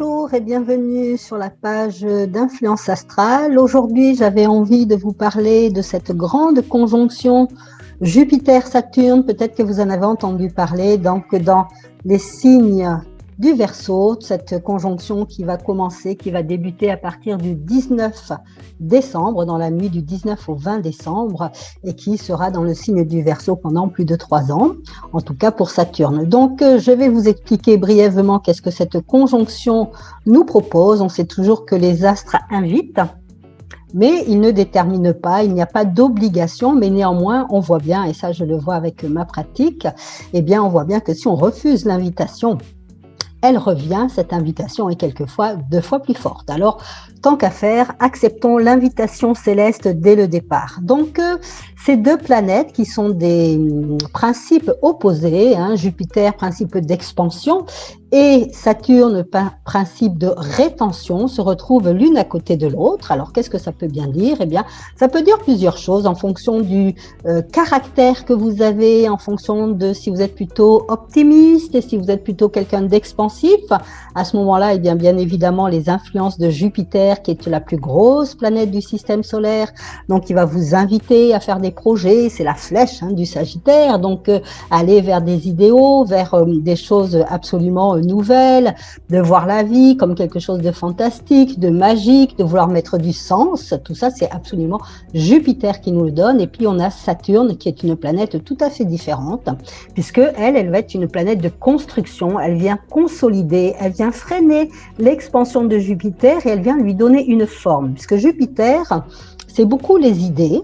Bonjour et bienvenue sur la page d'Influence Astrale. Aujourd'hui, j'avais envie de vous parler de cette grande conjonction Jupiter-Saturne. Peut-être que vous en avez entendu parler, donc dans les signes du Verseau, cette conjonction qui va commencer, qui va débuter à partir du 19 décembre, dans la nuit du 19 au 20 décembre, et qui sera dans le signe du Verseau pendant plus de 3 ans, en tout cas pour Saturne. Donc, je vais vous expliquer brièvement qu'est-ce que cette conjonction nous propose. On sait toujours que les astres invitent, mais ils ne déterminent pas, il n'y a pas d'obligation, mais néanmoins, on voit bien, et ça je le vois avec ma pratique, eh bien on voit bien que si on refuse l'invitation, elle revient, cette invitation est quelquefois 2 fois plus forte. Alors, tant qu'à faire, acceptons l'invitation céleste dès le départ. Donc, ces deux planètes qui sont des principes opposés, Jupiter, principe d'expansion, et Saturne, principe de rétention, se retrouvent l'une à côté de l'autre. Alors, qu'est-ce que ça peut bien dire? Eh bien, ça peut dire plusieurs choses en fonction du caractère que vous avez, en fonction de si vous êtes plutôt optimiste et si vous êtes plutôt quelqu'un d'expansif. À ce moment-là, eh bien évidemment, les influences de Jupiter, qui est la plus grosse planète du système solaire, donc qui va vous inviter à faire des projets, c'est la flèche du Sagittaire, donc aller vers des idéaux, vers des choses absolument nouvelles, de voir la vie comme quelque chose de fantastique, de magique, de vouloir mettre du sens. Tout ça, c'est absolument Jupiter qui nous le donne. Et puis, on a Saturne, qui est une planète tout à fait différente, puisque elle va être une planète de construction. Elle vient consolider, elle vient freiner l'expansion de Jupiter et elle vient lui donner une forme. Puisque Jupiter, c'est beaucoup les idées,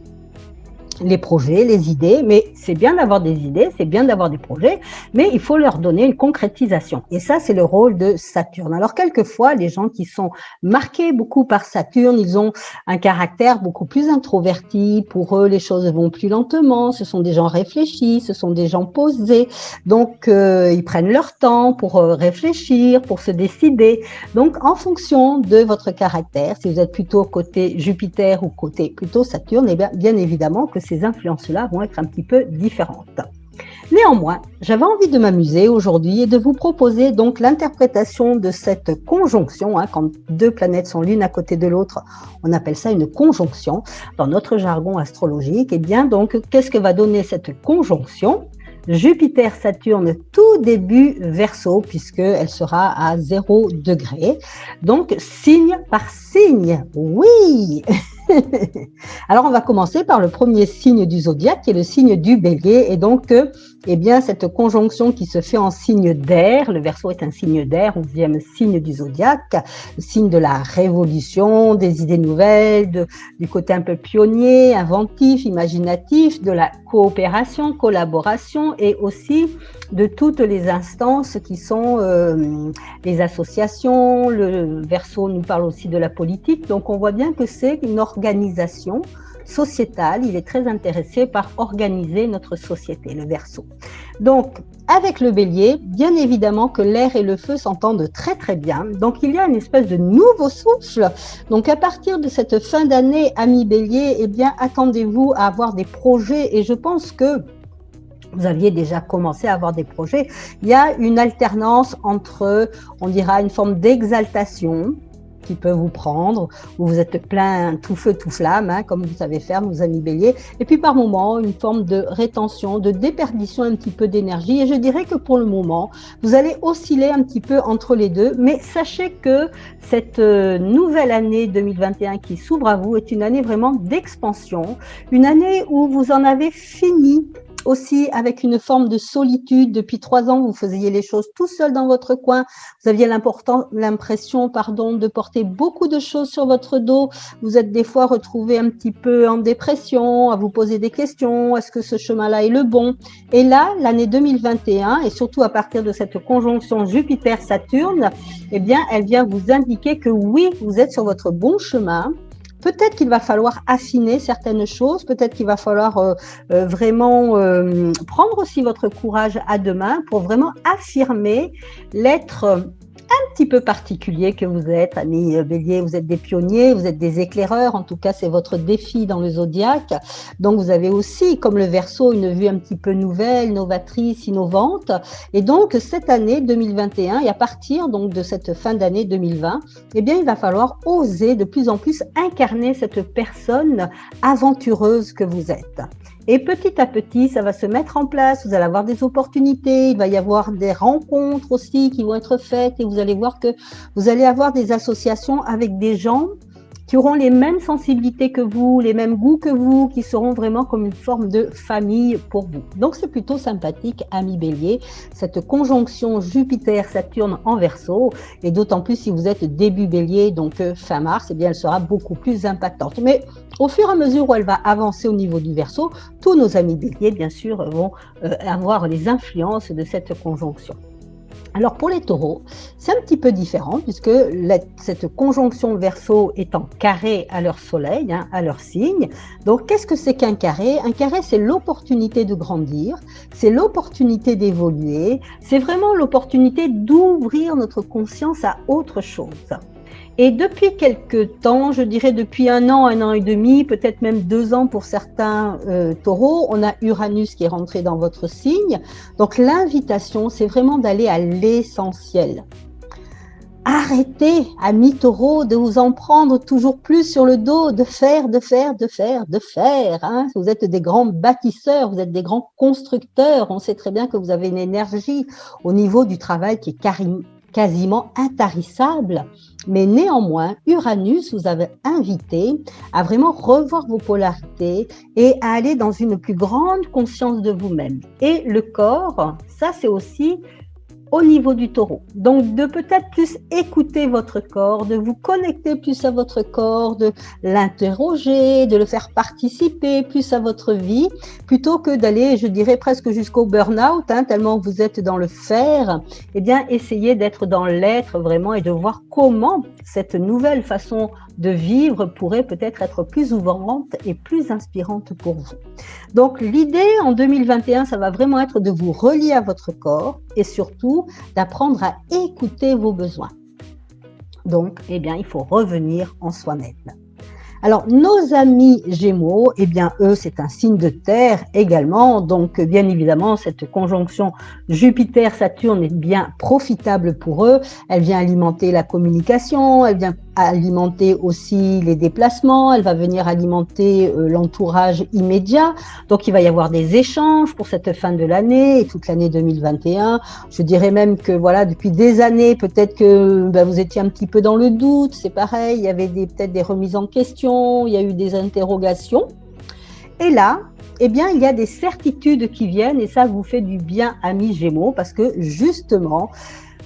les projets, les idées, mais c'est bien d'avoir des idées, c'est bien d'avoir des projets, mais il faut leur donner une concrétisation. Et ça, c'est le rôle de Saturne. Alors, quelquefois, les gens qui sont marqués beaucoup par Saturne, ils ont un caractère beaucoup plus introverti. Pour eux, les choses vont plus lentement. Ce sont des gens réfléchis, ce sont des gens posés. Donc, ils prennent leur temps pour réfléchir, pour se décider. Donc, en fonction de votre caractère, si vous êtes plutôt côté Jupiter ou côté plutôt Saturne, eh bien évidemment que ces influences-là vont être un petit peu différentes. Néanmoins, j'avais envie de m'amuser aujourd'hui et de vous proposer donc l'interprétation de cette conjonction. Quand deux planètes sont l'une à côté de l'autre, on appelle ça une conjonction dans notre jargon astrologique. Et bien donc, qu'est-ce que va donner cette conjonction? Jupiter-Saturne, tout début Verseau, puisqu'elle sera à 0 degré. Donc, signe par signe, oui. Alors, on va commencer par le premier signe du zodiaque, qui est le signe du Bélier. Et donc, eh bien, cette conjonction qui se fait en signe d'air, le Verseau est un signe d'air, 11e signe du zodiaque, le signe de la révolution, des idées nouvelles, du côté un peu pionnier, inventif, imaginatif, de la coopération, collaboration et aussi de toutes les instances qui sont les associations. Le Verseau nous parle aussi de la politique, donc on voit bien que c'est une organisation sociétale. Il est très intéressé par organiser notre société, le Verseau. Donc, avec le Bélier, bien évidemment que l'air et le feu s'entendent très très bien. Donc, il y a une espèce de nouveau souffle. Donc, à partir de cette fin d'année, amis Bélier, eh bien, attendez-vous à avoir des projets. Et je pense que vous aviez déjà commencé à avoir des projets. Il y a une alternance entre, on dira, une forme d'exaltation qui peut vous prendre, où vous êtes plein tout feu, tout flamme, comme vous savez faire, nos amis Bélier, et puis par moments, une forme de rétention, de déperdition un petit peu d'énergie, et je dirais que pour le moment, vous allez osciller un petit peu entre les deux, mais sachez que cette nouvelle année 2021 qui s'ouvre à vous est une année vraiment d'expansion, une année où vous en avez fini aussi avec une forme de solitude. Depuis 3 ans, vous faisiez les choses tout seul dans votre coin. Vous aviez l'impression de porter beaucoup de choses sur votre dos. Vous êtes des fois retrouvé un petit peu en dépression, à vous poser des questions. Est-ce que ce chemin-là est le bon? Et là, l'année 2021, et surtout à partir de cette conjonction Jupiter-Saturne, eh bien, elle vient vous indiquer que oui, vous êtes sur votre bon chemin. Peut-être qu'il va falloir affiner certaines choses, peut-être qu'il va falloir vraiment prendre aussi votre courage à deux mains pour vraiment affirmer l'être un petit peu particulier que vous êtes, amis Bélier. Vous êtes des pionniers, vous êtes des éclaireurs. En tout cas, c'est votre défi dans le zodiaque. Donc, vous avez aussi, comme le Verseau, une vue un petit peu nouvelle, novatrice, innovante. Et donc, cette année 2021, et à partir donc de cette fin d'année 2020, eh bien, il va falloir oser de plus en plus incarner cette personne aventureuse que vous êtes. Et petit à petit, ça va se mettre en place, vous allez avoir des opportunités, il va y avoir des rencontres aussi qui vont être faites et vous allez voir que vous allez avoir des associations avec des gens qui auront les mêmes sensibilités que vous, les mêmes goûts que vous, qui seront vraiment comme une forme de famille pour vous. Donc c'est plutôt sympathique, amis Bélier, cette conjonction Jupiter-Saturne en Verseau, et d'autant plus si vous êtes début Bélier, donc fin mars, eh bien elle sera beaucoup plus impactante. Mais au fur et à mesure où elle va avancer au niveau du Verseau, tous nos amis Bélier, bien sûr, vont avoir les influences de cette conjonction. Alors pour les taureaux, c'est un petit peu différent puisque cette conjonction Verseau est en carré à leur soleil, à leur signe. Donc qu'est-ce que c'est qu'un carré? Un carré, c'est l'opportunité de grandir, c'est l'opportunité d'évoluer, c'est vraiment l'opportunité d'ouvrir notre conscience à autre chose. Et depuis quelques temps, je dirais depuis un an et demi, peut-être même 2 ans pour certains taureaux, on a Uranus qui est rentré dans votre signe. Donc l'invitation, c'est vraiment d'aller à l'essentiel. Arrêtez, amis taureaux, de vous en prendre toujours plus sur le dos, de faire. Hein. Vous êtes des grands bâtisseurs, vous êtes des grands constructeurs. On sait très bien que vous avez une énergie au niveau du travail qui est quasiment intarissable. Mais néanmoins, Uranus vous avait invité à vraiment revoir vos polarités et à aller dans une plus grande conscience de vous-même. Et le corps, ça c'est aussi au niveau du taureau. Donc, de peut-être plus écouter votre corps, de vous connecter plus à votre corps, de l'interroger, de le faire participer plus à votre vie, plutôt que d'aller, je dirais, presque jusqu'au burn-out, tellement vous êtes dans le faire. Eh bien, essayez d'être dans l'être vraiment et de voir comment cette nouvelle façon de vivre pourrait peut-être être plus ouvrante et plus inspirante pour vous. Donc, l'idée en 2021, ça va vraiment être de vous relier à votre corps et surtout d'apprendre à écouter vos besoins. Donc, eh bien, il faut revenir en soi-même. Alors, nos amis Gémeaux, eh bien, eux, c'est un signe de terre également. Donc, bien évidemment, cette conjonction Jupiter-Saturne est bien profitable pour eux. Elle vient alimenter la communication, elle vient alimenter aussi les déplacements, elle va venir alimenter l'entourage immédiat. Donc, il va y avoir des échanges pour cette fin de l'année et toute l'année 2021. Je dirais même que, voilà, depuis des années, peut-être que vous étiez un petit peu dans le doute. C'est pareil, il y avait peut-être des remises en question, il y a eu des interrogations. Et là, eh bien, il y a des certitudes qui viennent et ça vous fait du bien, amis Gémeaux, parce que justement,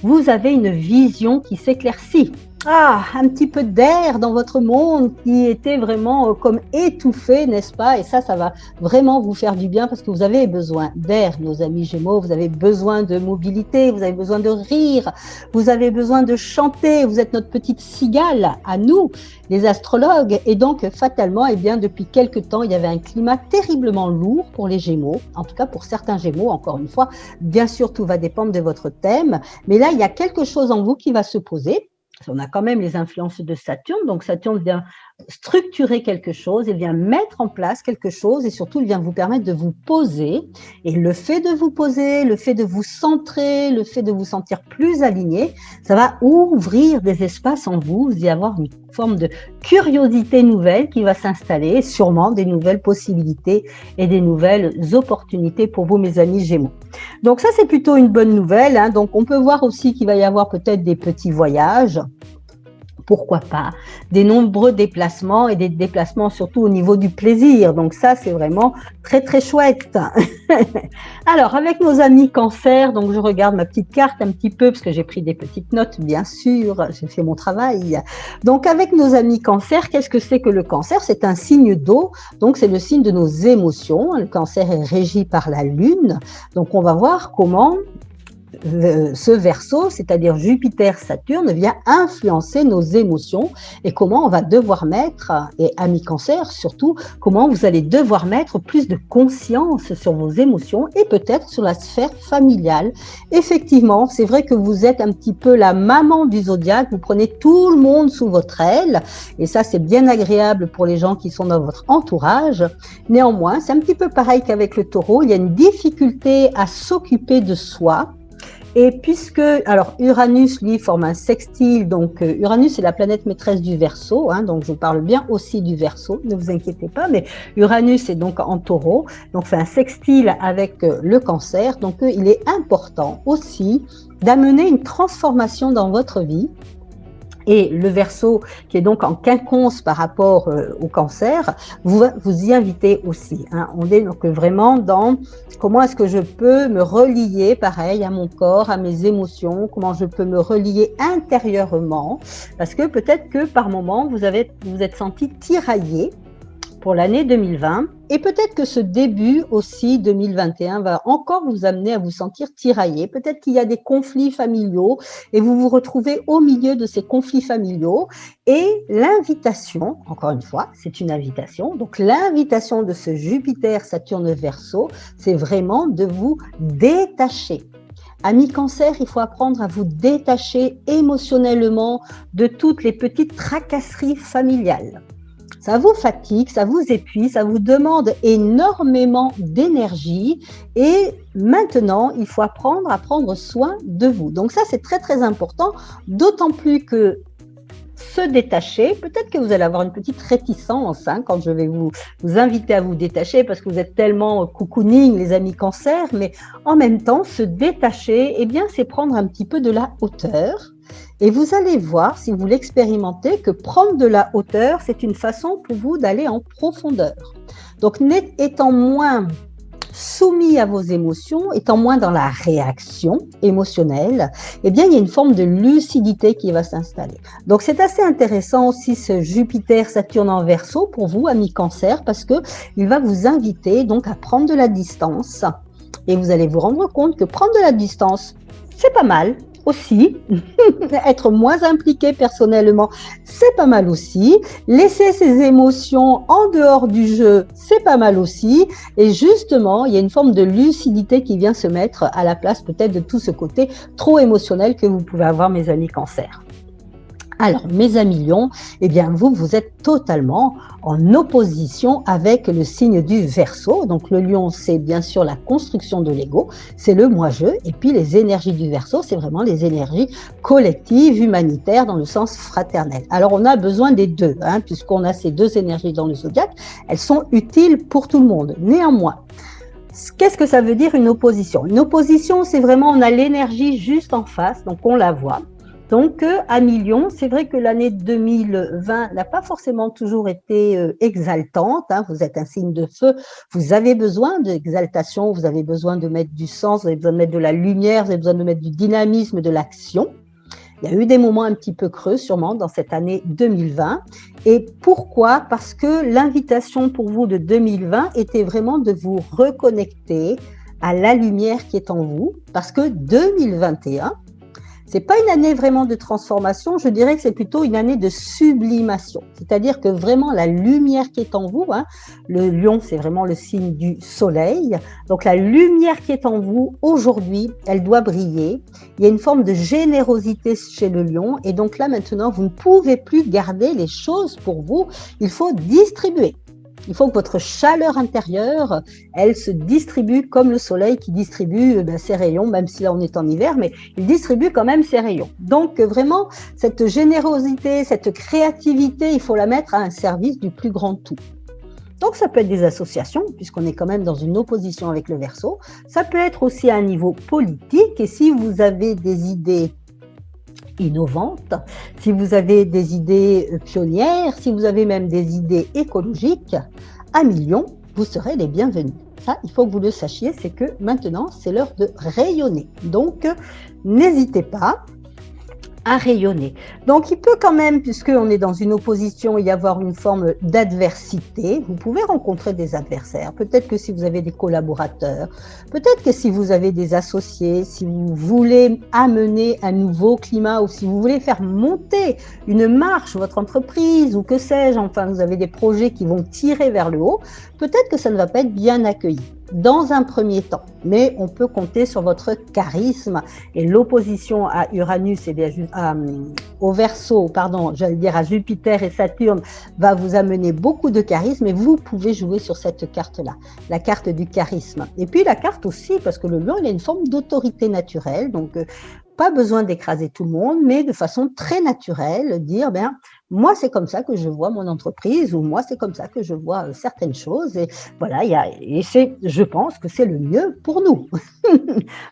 vous avez une vision qui s'éclaircit. Un petit peu d'air dans votre monde qui était vraiment comme étouffé, n'est-ce pas? Et ça va vraiment vous faire du bien parce que vous avez besoin d'air, nos amis Gémeaux. Vous avez besoin de mobilité, vous avez besoin de rire, vous avez besoin de chanter. Vous êtes notre petite cigale à nous, les astrologues. Et donc, fatalement, eh bien, depuis quelque temps, il y avait un climat terriblement lourd pour les Gémeaux. En tout cas, pour certains Gémeaux, encore une fois. Bien sûr, tout va dépendre de votre thème. Mais là, il y a quelque chose en vous qui va se poser. On a quand même les influences de Saturne, donc Saturne vient structurer quelque chose, il vient mettre en place quelque chose et surtout il vient vous permettre de vous poser. Et le fait de vous poser, le fait de vous centrer, le fait de vous sentir plus aligné, ça va ouvrir des espaces en vous, vous y avoir une forme de curiosité nouvelle qui va s'installer, sûrement des nouvelles possibilités et des nouvelles opportunités pour vous, mes amis Gémeaux. Donc ça, c'est plutôt une bonne nouvelle. Donc on peut voir aussi qu'il va y avoir peut-être des petits voyages. Pourquoi pas, des nombreux déplacements et des déplacements surtout au niveau du plaisir. Donc ça, c'est vraiment très, très chouette. Alors, avec nos amis Cancer, donc je regarde ma petite carte un petit peu parce que j'ai pris des petites notes, bien sûr, j'ai fait mon travail. Donc, avec nos amis Cancer, qu'est-ce que c'est que le Cancer? C'est un signe d'eau, donc c'est le signe de nos émotions. Le Cancer est régi par la Lune. Donc, on va voir comment ce Verseau, c'est-à-dire Jupiter-Saturne, vient influencer nos émotions et comment on va devoir mettre, et amis Cancer surtout, comment vous allez devoir mettre plus de conscience sur vos émotions et peut-être sur la sphère familiale. Effectivement, c'est vrai que vous êtes un petit peu la maman du zodiaque, vous prenez tout le monde sous votre aile et ça c'est bien agréable pour les gens qui sont dans votre entourage. Néanmoins, c'est un petit peu pareil qu'avec le Taureau, il y a une difficulté à s'occuper de soi. Et puisque, alors Uranus, lui, forme un sextile, donc Uranus est la planète maîtresse du Verseau, donc je parle bien aussi du Verseau, ne vous inquiétez pas, mais Uranus est donc en Taureau, donc fait un sextile avec le Cancer, donc il est important aussi d'amener une transformation dans votre vie. Et le Verseau, qui est donc en quinconce par rapport au Cancer, vous y invitez aussi. On est donc vraiment dans comment est-ce que je peux me relier, pareil, à mon corps, à mes émotions, comment je peux me relier intérieurement, parce que peut-être que par moment, vous êtes senti tiraillé pour l'année 2020 et peut-être que ce début aussi 2021 va encore vous amener à vous sentir tiraillé. Peut-être qu'il y a des conflits familiaux et vous vous retrouvez au milieu de ces conflits familiaux et l'invitation, encore une fois, c'est une invitation. Donc l'invitation de ce Jupiter-Saturne Verseau, c'est vraiment de vous détacher. Amis Cancer, il faut apprendre à vous détacher émotionnellement de toutes les petites tracasseries familiales. Ça vous fatigue, ça vous épuise, ça vous demande énormément d'énergie et maintenant, il faut apprendre à prendre soin de vous. Donc ça, c'est très très important, d'autant plus que se détacher, peut-être que vous allez avoir une petite réticence quand je vais vous inviter à vous détacher parce que vous êtes tellement cocooning, les amis Cancer, mais en même temps, se détacher, eh bien, c'est prendre un petit peu de la hauteur. Et vous allez voir, si vous l'expérimentez, que prendre de la hauteur, c'est une façon pour vous d'aller en profondeur. Donc, étant moins soumis à vos émotions, étant moins dans la réaction émotionnelle, eh bien, il y a une forme de lucidité qui va s'installer. Donc, c'est assez intéressant aussi ce Jupiter-Saturne en Verseau pour vous, amis Cancer, parce qu'il va vous inviter donc à prendre de la distance et vous allez vous rendre compte que prendre de la distance, c'est pas mal. Aussi, être moins impliqué personnellement, c'est pas mal aussi. Laisser ses émotions en dehors du jeu, c'est pas mal aussi. Et justement, il y a une forme de lucidité qui vient se mettre à la place peut-être de tout ce côté trop émotionnel que vous pouvez avoir, mes amis Cancer. Alors, mes amis Lions, eh bien, vous êtes totalement en opposition avec le signe du Verseau. Donc, le Lion, c'est bien sûr la construction de l'ego, c'est le moi-je. Et puis, les énergies du Verseau, c'est vraiment les énergies collectives, humanitaires, dans le sens fraternel. Alors, on a besoin des deux, puisqu'on a ces deux énergies dans le zodiaque. Elles sont utiles pour tout le monde. Néanmoins, qu'est-ce que ça veut dire une opposition? Une opposition, c'est vraiment, on a l'énergie juste en face, donc on la voit. Donc, amis Lions, c'est vrai que l'année 2020 n'a pas forcément toujours été exaltante. Vous êtes un signe de feu, vous avez besoin d'exaltation, vous avez besoin de mettre du sens, vous avez besoin de mettre de la lumière, vous avez besoin de mettre du dynamisme, de l'action. Il y a eu des moments un petit peu creux sûrement dans cette année 2020. Et pourquoi? Parce que l'invitation pour vous de 2020 était vraiment de vous reconnecter à la lumière qui est en vous. Parce que 2021, c'est pas une année vraiment de transformation, je dirais que c'est plutôt une année de sublimation. C'est-à-dire que vraiment la lumière qui est en vous, le Lion, c'est vraiment le signe du soleil. Donc la lumière qui est en vous aujourd'hui, elle doit briller. Il y a une forme de générosité chez le Lion et donc là maintenant, vous ne pouvez plus garder les choses pour vous. Il faut distribuer. Il faut que votre chaleur intérieure, elle se distribue comme le soleil qui distribue ses rayons, même si là on est en hiver, mais il distribue quand même ses rayons. Donc vraiment, cette générosité, cette créativité, il faut la mettre à un service du plus grand tout. Donc ça peut être des associations, puisqu'on est quand même dans une opposition avec le Verseau. Ça peut être aussi à un niveau politique, et si vous avez des idées innovantes, si vous avez des idées pionnières, si vous avez même des idées écologiques, amis Lions, vous serez les bienvenus. Ça, il faut que vous le sachiez, c'est que maintenant, c'est l'heure de rayonner. Donc, n'hésitez pas. à rayonner. Donc, il peut quand même, puisqu'on est dans une opposition, y avoir une forme d'adversité. Vous pouvez rencontrer des adversaires. Peut-être que si vous avez des collaborateurs, peut-être que si vous avez des associés, si vous voulez amener un nouveau climat ou si vous voulez faire monter une marche votre entreprise ou que sais-je, enfin, vous avez des projets qui vont tirer vers le haut, peut-être que ça ne va pas être bien accueilli dans un premier temps, mais on peut compter sur votre charisme et l'opposition à Uranus et au Verseau, pardon, j'allais dire à Jupiter et Saturne va vous amener beaucoup de charisme et vous pouvez jouer sur cette carte-là, la carte du charisme. Et puis la carte aussi, parce que le lion, il a une forme d'autorité naturelle, donc pas besoin d'écraser tout le monde, mais de façon très naturelle, dire, ben, moi, c'est comme ça que je vois mon entreprise, ou moi, c'est comme ça que je vois certaines choses, et voilà, je pense que c'est le mieux pour nous.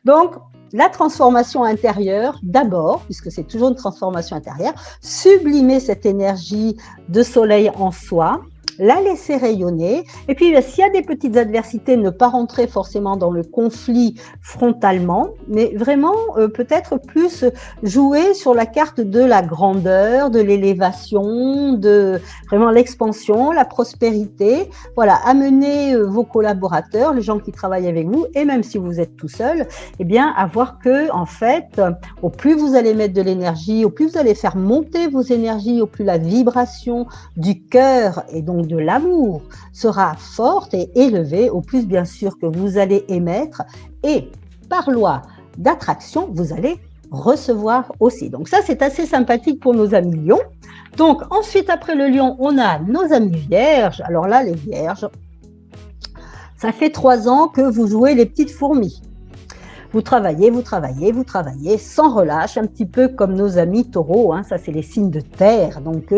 Donc, la transformation intérieure, d'abord, puisque c'est toujours une transformation intérieure, sublimer cette énergie de soleil en soi, la laisser rayonner, et puis s'il y a des petites adversités, ne pas rentrer forcément dans le conflit frontalement, mais vraiment peut-être plus jouer sur la carte de la grandeur, de l'élévation, de vraiment l'expansion, la prospérité, voilà, amener vos collaborateurs, les gens qui travaillent avec vous, et même si vous êtes tout seul, eh bien, à voir que, en fait, au plus vous allez mettre de l'énergie, au plus vous allez faire monter vos énergies, au plus la vibration du cœur et donc de l'amour sera forte et élevée, au plus bien sûr que vous allez émettre et par loi d'attraction, vous allez recevoir aussi. Donc ça, c'est assez sympathique pour nos amis lions. Donc ensuite, après le lion, on a nos amis vierges. Alors là, les vierges, ça fait 3 ans que vous jouez les petites fourmis. Vous travaillez, vous travaillez, vous travaillez sans relâche, un petit peu comme nos amis taureaux, hein, ça c'est les signes de terre. Donc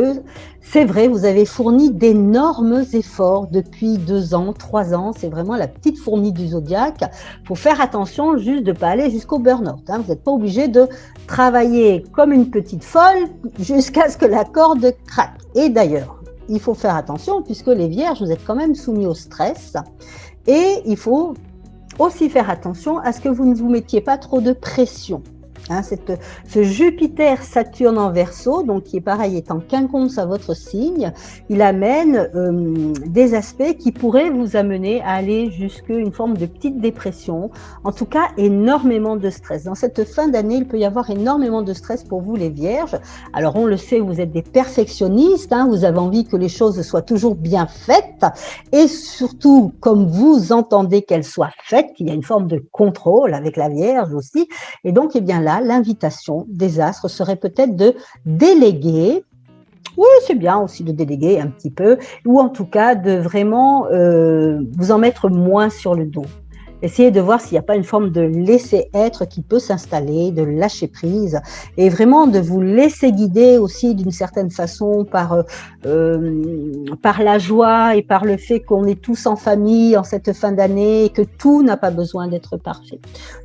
c'est vrai, vous avez fourni d'énormes efforts depuis 2 ans, 3 ans, c'est vraiment la petite fourmi du zodiaque. Il faut faire attention juste de ne pas aller jusqu'au burn-out. Hein. Vous n'êtes pas obligé de travailler comme une petite folle jusqu'à ce que la corde craque. Et d'ailleurs, il faut faire attention puisque les vierges, vous êtes quand même soumis au stress et il faut aussi faire attention à ce que vous ne vous mettiez pas trop de pression. Hein, ce Jupiter-Saturne en Verseau, donc qui est pareil, étant quinconce à votre signe, il amène des aspects qui pourraient vous amener à aller jusqu'à une forme de petite dépression, en tout cas énormément de stress. Dans cette fin d'année, il peut y avoir énormément de stress pour vous les Vierges. Alors on le sait, vous êtes des perfectionnistes, hein, vous avez envie que les choses soient toujours bien faites et surtout, comme vous entendez qu'elles soient faites, qu'il y a une forme de contrôle avec la Vierge aussi, et donc eh bien là, l'invitation des astres serait peut-être de déléguer. Oui, c'est bien aussi de déléguer un petit peu, ou en tout cas de vraiment vous en mettre moins sur le dos. Essayez de voir s'il n'y a pas une forme de laisser-être qui peut s'installer, de lâcher prise, et vraiment de vous laisser guider aussi d'une certaine façon par la joie et par le fait qu'on est tous en famille en cette fin d'année et que tout n'a pas besoin d'être parfait.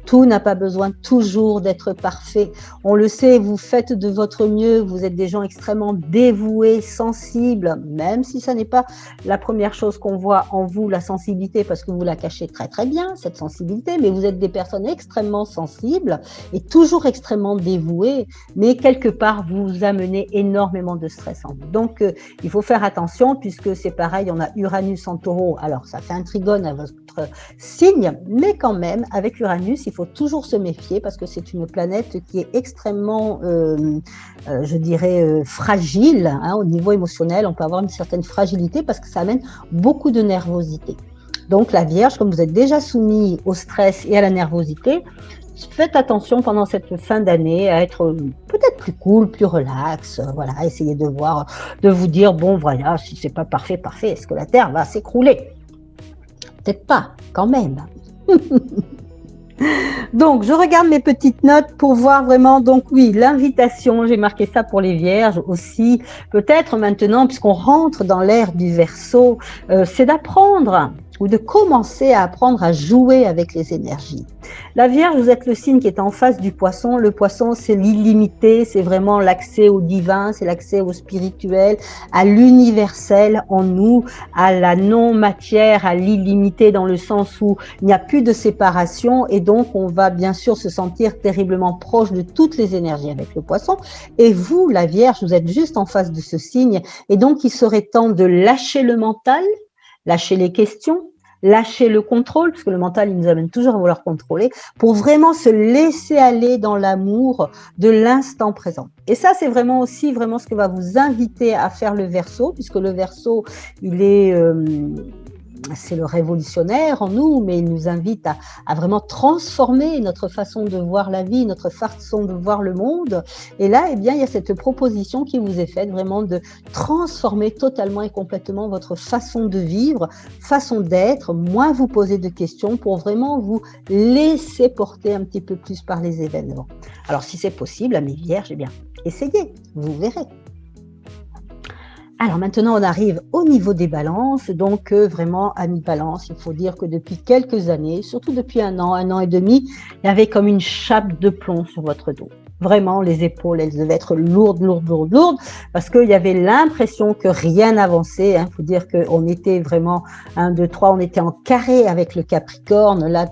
Tout n'a pas besoin toujours d'être parfait. On le sait, vous faites de votre mieux, vous êtes des gens extrêmement dévoués, sensibles, même si ça n'est pas la première chose qu'on voit en vous, la sensibilité, parce que vous la cachez très très bien, cette sensibilité, mais vous êtes des personnes extrêmement sensibles et toujours extrêmement dévouées, mais quelque part vous amenez énormément de stress en vous. Donc il faut faire attention puisque c'est pareil, on a Uranus en Taureau, alors ça fait un trigone à votre signe, mais quand même avec Uranus, il faut toujours se méfier parce que c'est une planète qui est extrêmement, je dirais, fragile, hein, au niveau émotionnel, on peut avoir une certaine fragilité parce que ça amène beaucoup de nervosité. Donc la Vierge, comme vous êtes déjà soumis au stress et à la nervosité, faites attention pendant cette fin d'année à être peut-être plus cool, plus relax, voilà, essayez de voir, de vous dire, bon voilà, si c'est pas parfait, parfait, est-ce que la Terre va s'écrouler? Peut-être pas, quand même. Donc, je regarde mes petites notes pour voir vraiment, donc oui, l'invitation, j'ai marqué ça pour les Vierges aussi, peut-être maintenant, puisqu'on rentre dans l'ère du Verseau, c'est d'apprendre ou de commencer à apprendre à jouer avec les énergies. La Vierge, vous êtes le signe qui est en face du Poisson. Le Poisson, c'est l'illimité, c'est vraiment l'accès au divin, c'est l'accès au spirituel, à l'universel en nous, à la non-matière, à l'illimité dans le sens où il n'y a plus de séparation et donc on va bien sûr se sentir terriblement proche de toutes les énergies avec le Poisson. Et vous, la Vierge, vous êtes juste en face de ce signe et donc il serait temps de lâcher le mental, lâcher les questions, lâcher le contrôle, parce que le mental, il nous amène toujours à vouloir contrôler, pour vraiment se laisser aller dans l'amour de l'instant présent. Et ça, c'est vraiment aussi vraiment ce que va vous inviter à faire le Verseau, puisque le Verseau, il est... c'est le révolutionnaire en nous, mais il nous invite à vraiment transformer notre façon de voir la vie, notre façon de voir le monde. Et là, eh bien, il y a cette proposition qui vous est faite vraiment de transformer totalement et complètement votre façon de vivre, façon d'être, moins vous poser de questions pour vraiment vous laisser porter un petit peu plus par les événements. Alors, si c'est possible, amis vierges, eh bien, essayez, vous verrez. Alors maintenant, on arrive au niveau des balances. Donc vraiment, amis balance, il faut dire que depuis quelques années, surtout depuis un an et demi, il y avait comme une chape de plomb sur votre dos. Vraiment, les épaules, elles devaient être lourdes, parce qu'il y avait l'impression que rien n'avançait. Il faut dire qu'on était vraiment 1, 2, 3, on était en carré avec le Capricorne. Là,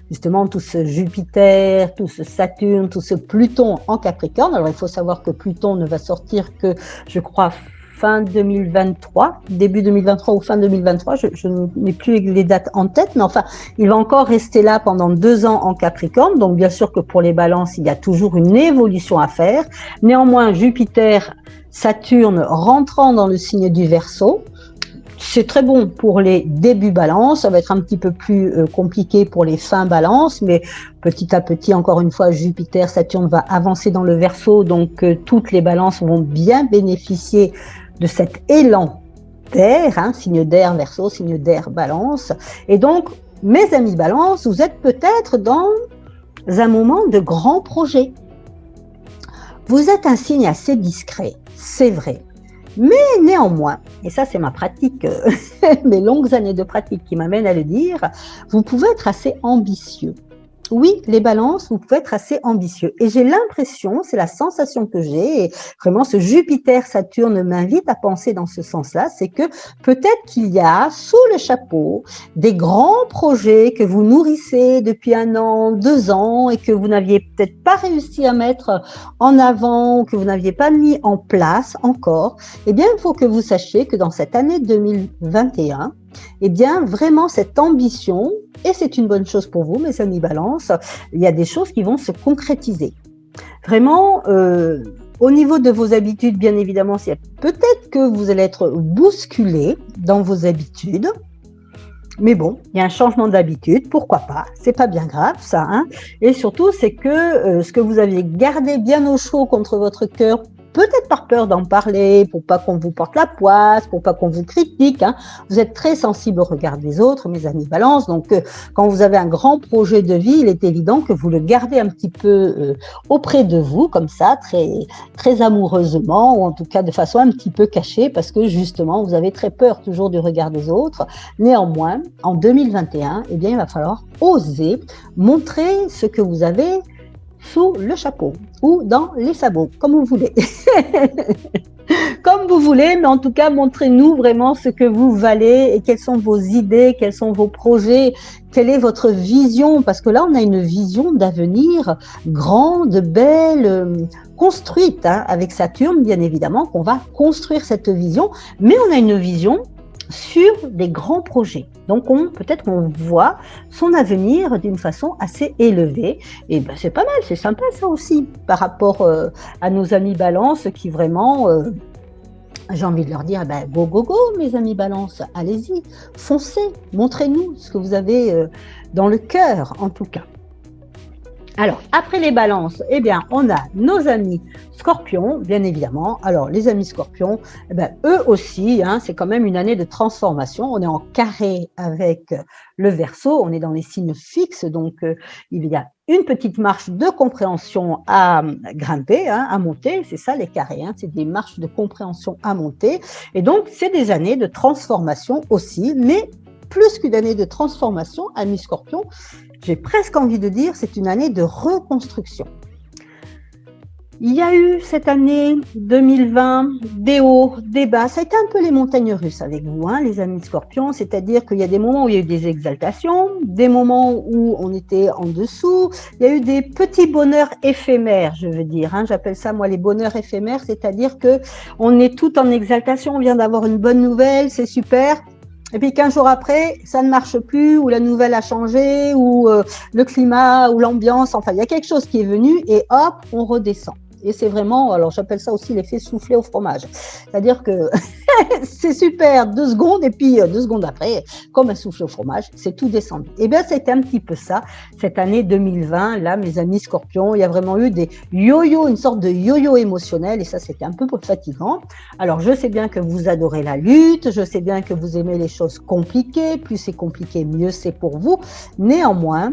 justement, tout ce Jupiter, tout ce Saturne, tout ce Pluton en Capricorne. Alors, il faut savoir que Pluton ne va sortir que, je crois, fin 2023, début 2023 ou fin 2023, je n'ai plus les dates en tête, mais enfin, il va encore rester là pendant 2 ans en Capricorne. Donc, bien sûr que pour les balances, il y a toujours une évolution à faire. Néanmoins, Jupiter, Saturne rentrant dans le signe du Verseau, c'est très bon pour les débuts balance, ça va être un petit peu plus compliqué pour les fins balance, mais petit à petit, encore une fois, Jupiter, Saturne va avancer dans le Verseau, donc toutes les balances vont bien bénéficier de cet élan d'air, signe d'air Verseau, signe d'air balance. Et donc, mes amis balance, vous êtes peut-être dans un moment de grand projet. Vous êtes un signe assez discret, c'est vrai. Mais néanmoins, et ça c'est ma pratique, mes longues années de pratique qui m'amènent à le dire, vous pouvez être assez ambitieux. Oui, les balances, vous pouvez être assez ambitieux. Et j'ai l'impression, c'est la sensation que j'ai, et vraiment ce Jupiter-Saturne m'invite à penser dans ce sens-là, c'est que peut-être qu'il y a sous le chapeau des grands projets que vous nourrissez depuis 1 an, 2 ans, et que vous n'aviez peut-être pas réussi à mettre en avant, ou que vous n'aviez pas mis en place encore. Eh bien, il faut que vous sachiez que dans cette année 2021, eh bien, vraiment, cette ambition, et c'est une bonne chose pour vous, mes amis balance, il y a des choses qui vont se concrétiser. Vraiment, au niveau de vos habitudes, bien évidemment, peut-être que vous allez être bousculé dans vos habitudes, mais bon, il y a un changement d'habitude, pourquoi pas, c'est pas bien grave ça, Et surtout, c'est que ce que vous aviez gardé bien au chaud contre votre cœur, peut-être par peur d'en parler, pour pas qu'on vous porte la poisse, pour pas qu'on vous critique. Vous êtes très sensible au regard des autres, mes amis balance. Donc, quand vous avez un grand projet de vie, il est évident que vous le gardez un petit peu auprès de vous, comme ça, très, très amoureusement, ou en tout cas de façon un petit peu cachée, parce que justement, vous avez très peur toujours du regard des autres. Néanmoins, en 2021, eh bien, il va falloir oser montrer ce que vous avez sous le chapeau ou dans les sabots, comme vous voulez. Comme vous voulez, mais en tout cas, montrez-nous vraiment ce que vous valez et quelles sont vos idées, quels sont vos projets, quelle est votre vision, parce que là, on a une vision d'avenir grande, belle, construite, avec Saturne, bien évidemment, qu'on va construire cette vision, mais on a une vision sur des grands projets. Donc, peut-être qu'on voit son avenir d'une façon assez élevée. Et ben, c'est pas mal, c'est sympa ça aussi, par rapport à nos amis balance qui vraiment, j'ai envie de leur dire, go, go, go, mes amis balance, allez-y, foncez, montrez-nous ce que vous avez dans le cœur, en tout cas. Alors, après les balances, eh bien, on a nos amis scorpions, bien évidemment. Alors, les amis scorpions, eux aussi, c'est quand même une année de transformation. On est en carré avec le Verseau, on est dans les signes fixes, donc il y a une petite marche de compréhension à grimper, à monter. C'est ça les carrés, c'est des marches de compréhension à monter. Et donc, c'est des années de transformation aussi, mais plus qu'une année de transformation, amis Scorpion, j'ai presque envie de dire c'est une année de reconstruction. Il y a eu cette année 2020 des hauts, des bas. Ça a été un peu les montagnes russes avec vous, hein, les amis Scorpions. C'est-à-dire qu'il y a des moments où il y a eu des exaltations, des moments où on était en dessous. Il y a eu des petits bonheurs éphémères, je veux dire. Hein. J'appelle ça, moi, les bonheurs éphémères. C'est-à-dire que on est tout en exaltation. On vient d'avoir une bonne nouvelle, c'est super. Et puis 15 jours après, ça ne marche plus, ou la nouvelle a changé, ou le climat, ou l'ambiance. Enfin, il y a quelque chose qui est venu et hop, on redescend. Et c'est vraiment, alors j'appelle ça aussi l'effet soufflé au fromage. C'est-à-dire que c'est super 2 secondes et puis 2 secondes après, comme un soufflé au fromage, c'est tout descendu. Et bien, c'était un petit peu ça, cette année 2020. Là, mes amis Scorpions, il y a vraiment eu des yo-yo, une sorte de yo-yo émotionnel et ça, c'était un peu fatigant. Alors, je sais bien que vous adorez la lutte, je sais bien que vous aimez les choses compliquées. Plus c'est compliqué, mieux c'est pour vous. Néanmoins,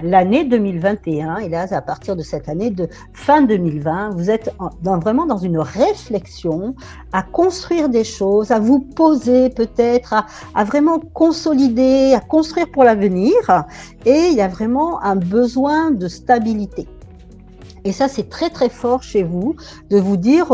l'année 2021, et là, à partir de cette année de fin 2020, vous êtes vraiment dans une réflexion à construire des choses, à vous poser peut-être, à vraiment consolider, à construire pour l'avenir. Et il y a vraiment un besoin de stabilité. Et ça, c'est très, très fort chez vous de vous dire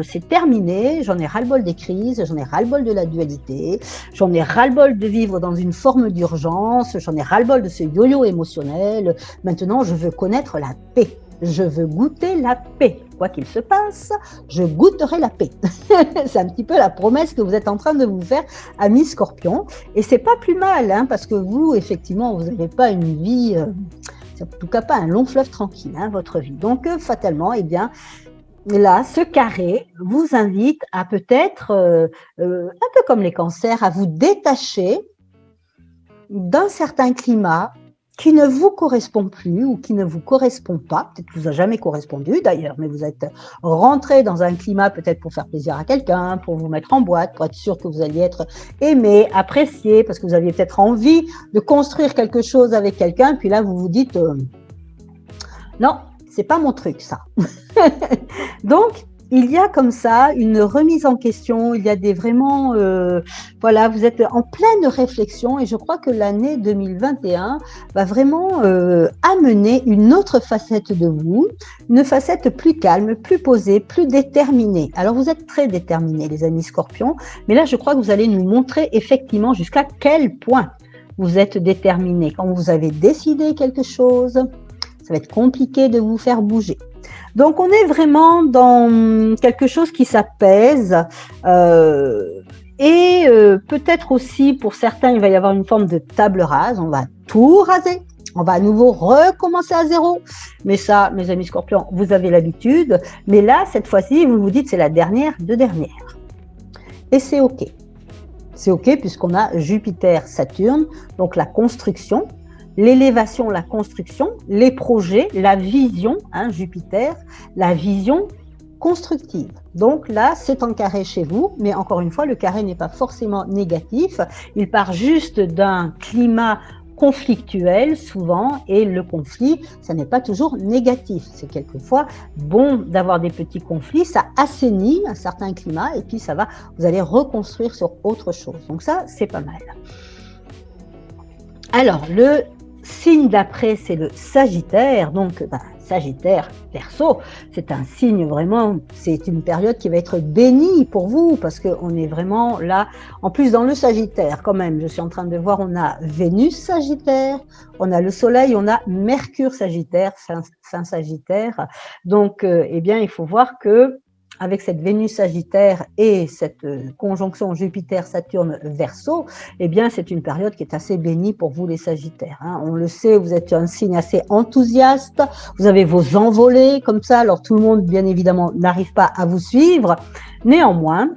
c'est terminé, j'en ai ras-le-bol des crises, j'en ai ras-le-bol de la dualité, j'en ai ras-le-bol de vivre dans une forme d'urgence, j'en ai ras-le-bol de ce yo-yo émotionnel. Maintenant, je veux connaître la paix. Je veux goûter la paix. Quoi qu'il se passe, je goûterai la paix. C'est un petit peu la promesse que vous êtes en train de vous faire, amis Scorpions. Et c'est pas plus mal, hein, parce que vous, effectivement, vous n'avez pas une vie... c'est en tout cas pas un long fleuve tranquille, hein, votre vie. Donc, fatalement, eh bien, là, ce carré vous invite à peut-être, un peu comme les cancers, à vous détacher d'un certain climat qui ne vous correspond plus ou qui ne vous correspond pas. Peut-être que vous a jamais correspondu d'ailleurs, mais vous êtes rentré dans un climat peut-être pour faire plaisir à quelqu'un, pour vous mettre en boîte, pour être sûr que vous alliez être aimé, apprécié, parce que vous aviez peut-être envie de construire quelque chose avec quelqu'un, puis là vous vous dites non, c'est pas mon truc ça. Donc il y a comme ça une remise en question, il y a des vraiment, voilà, vous êtes en pleine réflexion et je crois que l'année 2021 va vraiment amener une autre facette de vous, une facette plus calme, plus posée, plus déterminée. Alors vous êtes très déterminés les amis Scorpions, mais là je crois que vous allez nous montrer effectivement jusqu'à quel point vous êtes déterminés. Quand vous avez décidé quelque chose, ça va être compliqué de vous faire bouger. Donc, on est vraiment dans quelque chose qui s'apaise et peut-être aussi, pour certains, il va y avoir une forme de table rase. On va tout raser. On va à nouveau recommencer à zéro. Mais ça, mes amis Scorpions, vous avez l'habitude. Mais là, cette fois-ci, vous vous dites c'est la dernière de dernière. Et c'est OK. C'est OK puisqu'on a Jupiter, Saturne, donc la construction. L'élévation, la construction, les projets, la vision, hein, Jupiter, la vision constructive. Donc là, c'est en carré chez vous, mais encore une fois, le carré n'est pas forcément négatif. Il part juste d'un climat conflictuel souvent, et le conflit, ça n'est pas toujours négatif. C'est quelquefois bon d'avoir des petits conflits, ça assainit un certain climat, et puis ça va, vous allez reconstruire sur autre chose. Donc ça, c'est pas mal. Alors, le signe d'après, c'est le Sagittaire. Donc, Sagittaire, Verseau, c'est un signe vraiment, c'est une période qui va être bénie pour vous parce qu'on est vraiment là. En plus, dans le Sagittaire, quand même, je suis en train de voir, on a Vénus Sagittaire, on a le Soleil, on a Mercure Sagittaire, fin Sagittaire. Donc, eh bien, il faut voir que avec cette Vénus Sagittaire et cette conjonction Jupiter-Saturne Verseau, eh bien, c'est une période qui est assez bénie pour vous, les Sagittaires. Hein. On le sait, vous êtes un signe assez enthousiaste, vous avez vos envolées comme ça, alors tout le monde, bien évidemment, n'arrive pas à vous suivre. Néanmoins,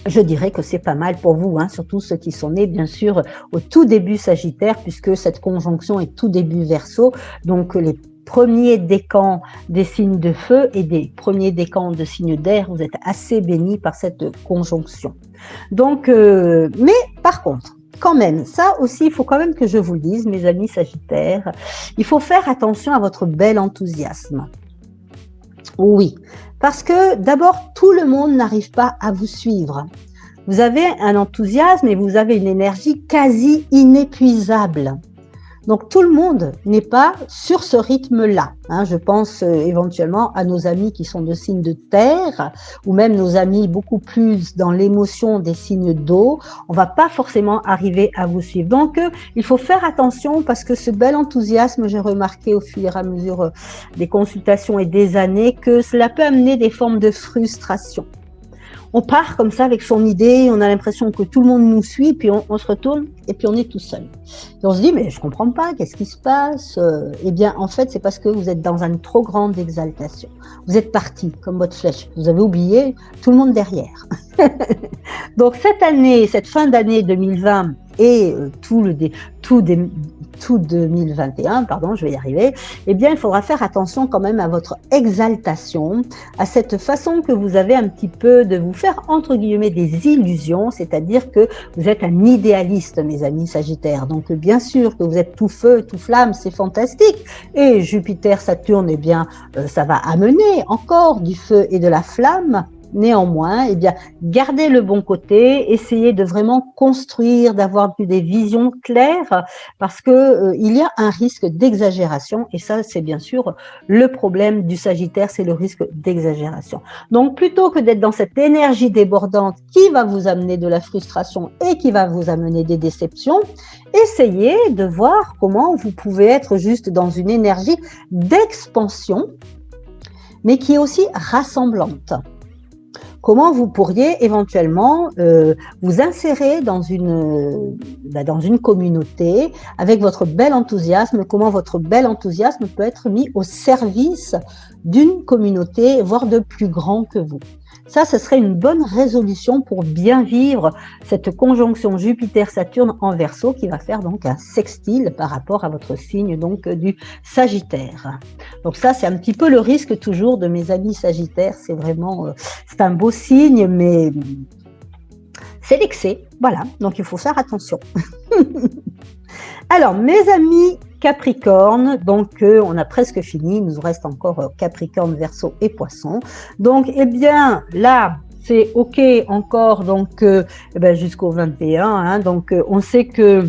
je dirais que c'est pas mal pour vous, hein, surtout ceux qui sont nés, bien sûr, au tout début Sagittaire, puisque cette conjonction est tout début Verseau, donc les premiers décans des signes de feu et des premiers décans de signes d'air, vous êtes assez bénis par cette conjonction. Donc, mais par contre, quand même, ça aussi, il faut quand même que je vous le dise, mes amis Sagittaires, il faut faire attention à votre bel enthousiasme. Oui, parce que d'abord, tout le monde n'arrive pas à vous suivre. Vous avez un enthousiasme et vous avez une énergie quasi inépuisable. Donc tout le monde n'est pas sur ce rythme-là. Je pense éventuellement à nos amis qui sont de signes de terre, ou même nos amis beaucoup plus dans l'émotion des signes d'eau. On va pas forcément arriver à vous suivre. Donc il faut faire attention parce que ce bel enthousiasme, j'ai remarqué au fur et à mesure des consultations et des années que cela peut amener des formes de frustration. On part comme ça avec son idée, on a l'impression que tout le monde nous suit, puis on se retourne et puis on est tout seul. Et on se dit, mais je comprends pas, qu'est-ce qui se passe? Eh bien, en fait, c'est parce que vous êtes dans une trop grande exaltation. Vous êtes parti comme votre flèche. Vous avez oublié tout le monde derrière. Donc, cette année, cette fin d'année 2020 et tout 2021, pardon, je vais y arriver, eh bien, il faudra faire attention quand même à votre exaltation, à cette façon que vous avez un petit peu de vous faire, entre guillemets, des illusions, c'est-à-dire que vous êtes un idéaliste, mes amis Sagittaires. Donc, bien sûr que vous êtes tout feu, tout flamme, c'est fantastique. Et Jupiter, Saturne, eh bien, ça va amener encore du feu et de la flamme. Néanmoins, eh bien, gardez le bon côté, essayez de vraiment construire, d'avoir des visions claires, parce que il y a un risque d'exagération, et ça, c'est bien sûr le problème du Sagittaire, c'est le risque d'exagération. Donc, plutôt que d'être dans cette énergie débordante qui va vous amener de la frustration et qui va vous amener des déceptions, essayez de voir comment vous pouvez être juste dans une énergie d'expansion, mais qui est aussi rassemblante. Comment vous pourriez éventuellement vous insérer dans une communauté avec votre bel enthousiasme, comment votre bel enthousiasme peut être mis au service d'une communauté, voire de plus grand que vous. Ça, ce serait une bonne résolution pour bien vivre cette conjonction Jupiter-Saturne en Verseau qui va faire donc un sextile par rapport à votre signe donc du Sagittaire. Donc ça, c'est un petit peu le risque toujours de mes amis Sagittaires. C'est vraiment, c'est un beau signe, mais c'est l'excès. Voilà, donc il faut faire attention. Alors, mes amis Capricorne, donc on a presque fini, il nous reste encore Capricorne, Verseau et Poisson. Donc, eh bien, là, c'est OK encore donc jusqu'au 21. Donc, on sait que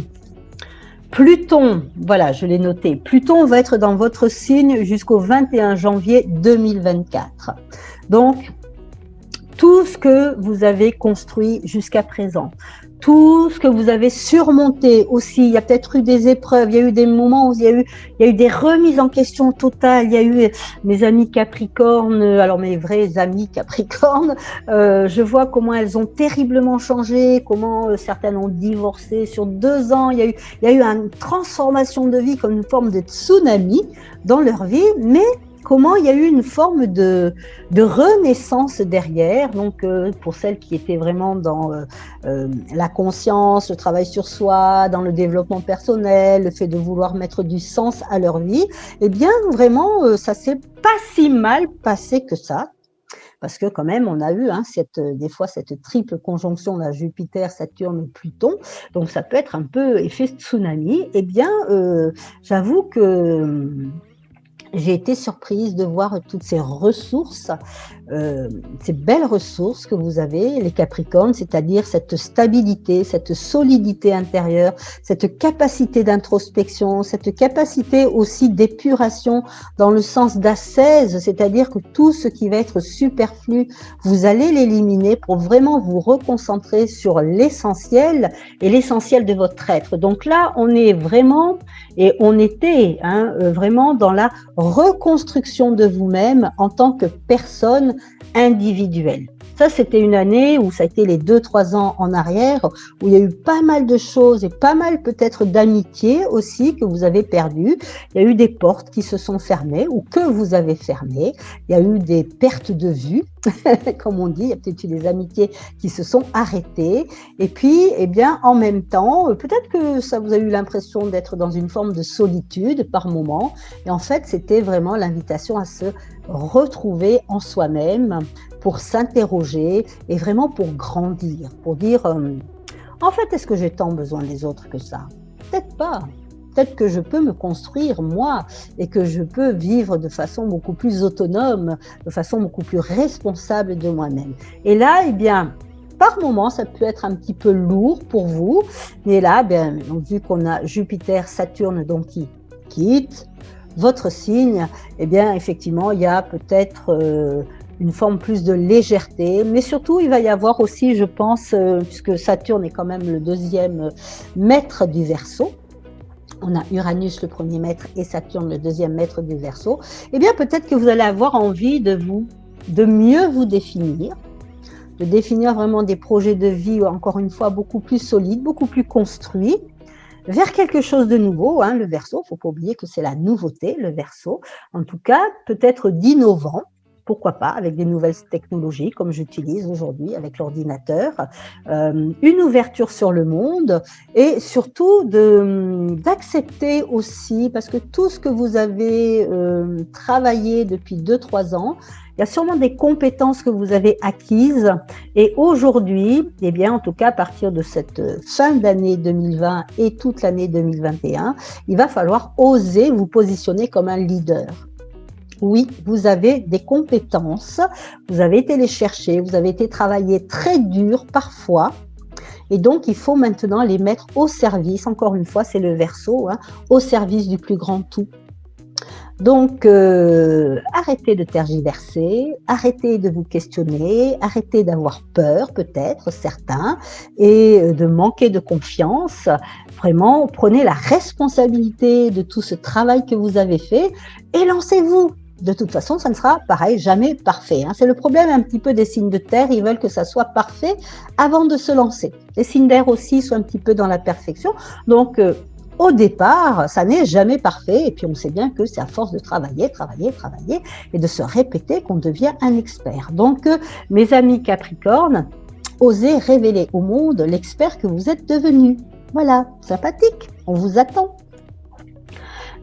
Pluton, voilà, je l'ai noté, Pluton va être dans votre signe jusqu'au 21 janvier 2024. Donc, tout ce que vous avez construit jusqu'à présent, tout ce que vous avez surmonté aussi, il y a peut-être eu des épreuves, il y a eu des moments où il y a eu des remises en question totales, il y a eu mes amis Capricorne, alors mes vrais amis Capricorne, je vois comment elles ont terriblement changé, comment certaines ont divorcé sur 2 ans, il y a eu une transformation de vie comme une forme de tsunami dans leur vie, mais comment il y a eu une forme de renaissance derrière, donc pour celles qui étaient vraiment dans la conscience, le travail sur soi, dans le développement personnel, le fait de vouloir mettre du sens à leur vie, eh bien vraiment ça s'est pas si mal passé que ça. Parce que quand même, on a eu des fois cette triple conjonction là, Jupiter, Saturne, Pluton, donc ça peut être un peu effet tsunami. Eh bien, j'avoue que j'ai été surprise de voir toutes ces ressources, ces belles ressources que vous avez, les Capricornes, c'est-à-dire cette stabilité, cette solidité intérieure, cette capacité d'introspection, cette capacité aussi d'épuration dans le sens d'ascèse, c'est-à-dire que tout ce qui va être superflu, vous allez l'éliminer pour vraiment vous reconcentrer sur l'essentiel et l'essentiel de votre être. Donc là, on est vraiment, et on était vraiment dans la reconstruction de vous-même en tant que personne individuelle. Ça, c'était une année où ça a été les 2-3 ans en arrière, où il y a eu pas mal de choses et pas mal peut-être d'amitiés aussi que vous avez perdues. Il y a eu des portes qui se sont fermées ou que vous avez fermées. Il y a eu des pertes de vue, comme on dit. Il y a peut-être eu des amitiés qui se sont arrêtées. Et puis, eh bien, en même temps, peut-être que ça vous a eu l'impression d'être dans une forme de solitude par moment. Et en fait, c'était vraiment l'invitation à se retrouver en soi-même, pour s'interroger et vraiment pour grandir, pour dire en fait, est-ce que j'ai tant besoin des autres que ça? Peut-être pas. Peut-être que je peux me construire moi et que je peux vivre de façon beaucoup plus autonome, de façon beaucoup plus responsable de moi-même. Et là, eh bien, par moment, ça peut être un petit peu lourd pour vous. Et là, vu qu'on a Jupiter, Saturne, donc qui quitte votre signe, effectivement, il y a peut-être une forme plus de légèreté, mais surtout, il va y avoir aussi, je pense, puisque Saturne est quand même le deuxième maître du Verseau, on a Uranus le premier maître et Saturne le deuxième maître du Verseau, peut-être que vous allez avoir envie de mieux vous définir, de définir vraiment des projets de vie, encore une fois, beaucoup plus solides, beaucoup plus construits, vers quelque chose de nouveau, le Verseau, il ne faut pas oublier que c'est la nouveauté, le Verseau, en tout cas, peut-être d'innovant, pourquoi pas, avec des nouvelles technologies comme j'utilise aujourd'hui avec l'ordinateur, une ouverture sur le monde et surtout d'accepter aussi, parce que tout ce que vous avez travaillé depuis 2-3 ans, il y a sûrement des compétences que vous avez acquises et aujourd'hui, en tout cas à partir de cette fin d'année 2020 et toute l'année 2021, il va falloir oser vous positionner comme un leader. Oui, vous avez des compétences, vous avez été les chercher, vous avez été travailler très dur parfois, et donc il faut maintenant les mettre au service, encore une fois, c'est le Verseau, au service du plus grand tout. Donc, arrêtez de tergiverser, arrêtez de vous questionner, arrêtez d'avoir peur, peut-être, certains, et de manquer de confiance. Vraiment, prenez la responsabilité de tout ce travail que vous avez fait et lancez-vous. De toute façon, ça ne sera pareil, jamais parfait. C'est le problème un petit peu des signes de terre, ils veulent que ça soit parfait avant de se lancer. Les signes d'air aussi sont un petit peu dans la perfection. Donc, au départ, ça n'est jamais parfait. Et puis, on sait bien que c'est à force de travailler et de se répéter qu'on devient un expert. Donc, mes amis Capricorne, osez révéler au monde l'expert que vous êtes devenu. Voilà, sympathique, on vous attend.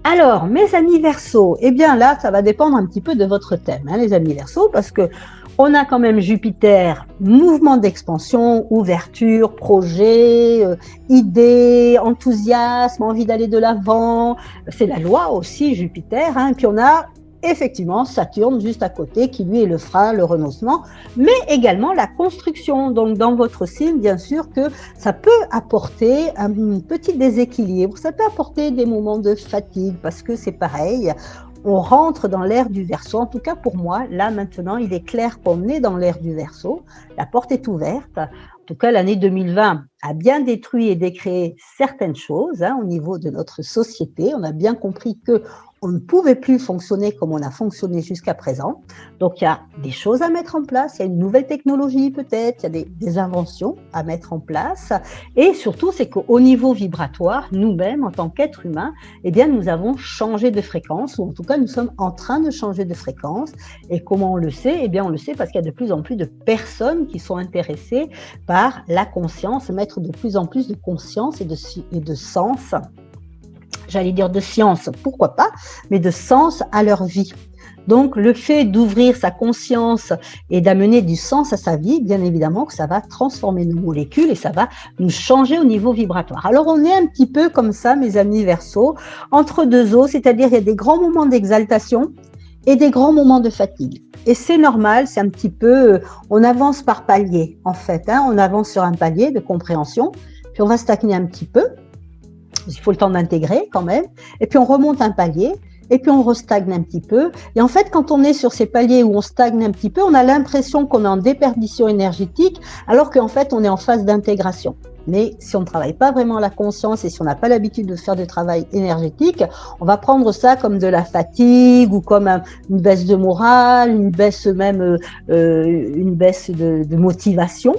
Alors, mes amis Verseau, là, ça va dépendre un petit peu de votre thème, les amis Verseau, parce que on a quand même Jupiter, mouvement d'expansion, ouverture, projet, idées, enthousiasme, envie d'aller de l'avant. C'est la loi aussi, Jupiter. Et puis on a effectivement Saturne juste à côté, qui lui est le frein, le renoncement, mais également la construction. Donc dans votre signe, bien sûr que ça peut apporter un petit déséquilibre, ça peut apporter des moments de fatigue, parce que c'est pareil, on rentre dans l'ère du Verseau. En tout cas pour moi, là maintenant, il est clair qu'on est dans l'ère du Verseau, la porte est ouverte. En tout cas, l'année 2020 a bien détruit et décréé certaines choses au niveau de notre société. On a bien compris que on ne pouvait plus fonctionner comme on a fonctionné jusqu'à présent. Donc, il y a des choses à mettre en place, il y a une nouvelle technologie peut-être, il y a des inventions à mettre en place. Et surtout, c'est qu'au niveau vibratoire, nous-mêmes, en tant qu'êtres humains, nous avons changé de fréquence, ou en tout cas, nous sommes en train de changer de fréquence. Et comment on le sait ? On le sait parce qu'il y a de plus en plus de personnes qui sont intéressées par la conscience, mettre de plus en plus de conscience et de sens. J'allais dire de science, pourquoi pas, mais de sens à leur vie. Donc, le fait d'ouvrir sa conscience et d'amener du sens à sa vie, bien évidemment que ça va transformer nos molécules et ça va nous changer au niveau vibratoire. Alors, on est un petit peu comme ça, mes amis Verseau, entre deux eaux, c'est-à-dire il y a des grands moments d'exaltation et des grands moments de fatigue. Et c'est normal, c'est un petit peu, on avance par palier, en fait. On avance sur un palier de compréhension, puis on va stagner un petit peu. Il faut le temps d'intégrer quand même, et puis on remonte un palier, et puis on restagne un petit peu. Et en fait, quand on est sur ces paliers où on stagne un petit peu, on a l'impression qu'on est en déperdition énergétique, alors qu'en fait, on est en phase d'intégration. Mais si on ne travaille pas vraiment la conscience et si on n'a pas l'habitude de faire du travail énergétique, on va prendre ça comme de la fatigue ou comme une baisse de morale, une baisse même, une baisse de motivation.